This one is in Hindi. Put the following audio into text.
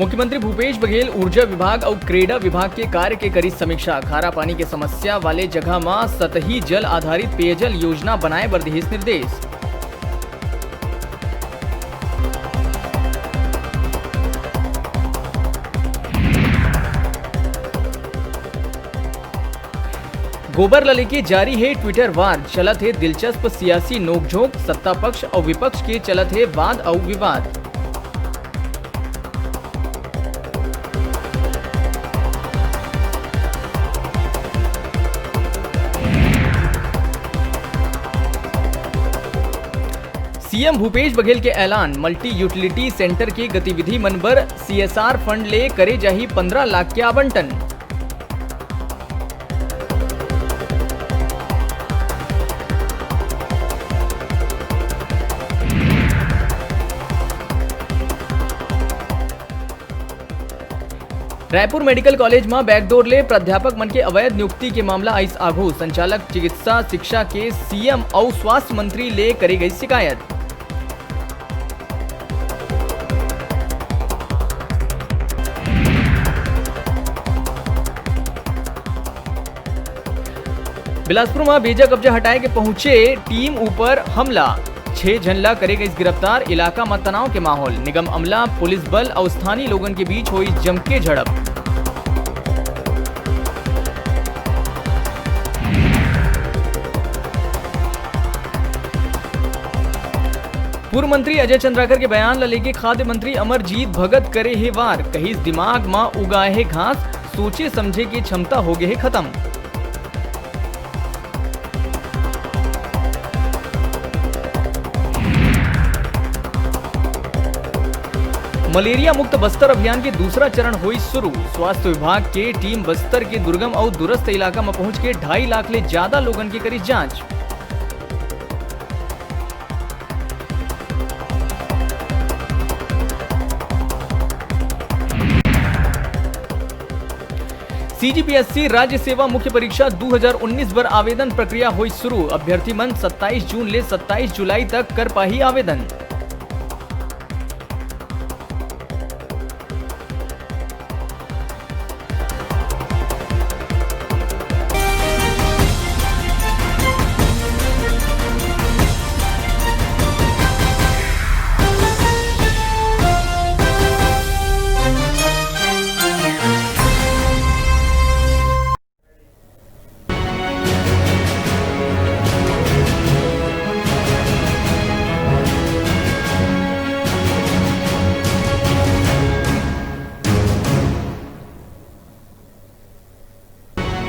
मुख्यमंत्री भूपेश बघेल ऊर्जा विभाग और क्रीडा विभाग के कार्य के करी समीक्षा। खारा पानी के समस्या वाले जगह में सतही जल आधारित पेयजल योजना बनाए बर दिहिस निर्देश। गोबर ल लेके जारी है ट्विटर वार। चलत है दिलचस्प सियासी नोकझोंक। सत्ता पक्ष और विपक्ष के चलत है वाद और विवाद। सीएम भूपेश बघेल के ऐलान। मल्टी यूटिलिटी सेंटर के गतिविधि मनबर सीएसआर फंड ले करे जाही 15 लाख के आवंटन। रायपुर मेडिकल कॉलेज में बैकडोर ले प्राध्यापक मन के अवैध नियुक्ति के मामला आइस आघू। संचालक चिकित्सा शिक्षा के सीएम और स्वास्थ्य मंत्री ले करे गई शिकायत। बिलासपुर में बेजा कब्जा हटाए के पहुंचे टीम ऊपर हमला। 6 जनला करे गई गिरफ्तार। इलाका में तनाव के माहौल। निगम अमला, पुलिस बल और स्थानीय लोगों के बीच हुई जमके झड़प। पूर्व मंत्री अजय चंद्राकर के बयान ल लेके खाद्य मंत्री अमरजीत भगत करे है वार। कहीं दिमाग में उगाए है घास, सोचे समझे की क्षमता हो गए है खत्म। मलेरिया मुक्त बस्तर अभियान के दूसरा चरण हुई शुरू। स्वास्थ्य विभाग के टीम बस्तर के दुर्गम और दूरस्थ इलाका में पहुंच के 2.5 लाख ले ज्यादा लोगन की करी जांच। सीजीपीएससी राज्य सेवा मुख्य परीक्षा 2019 पर आवेदन प्रक्रिया हुई शुरू। अभ्यर्थी मन 27 जून ले 27 जुलाई तक कर पाही आवेदन।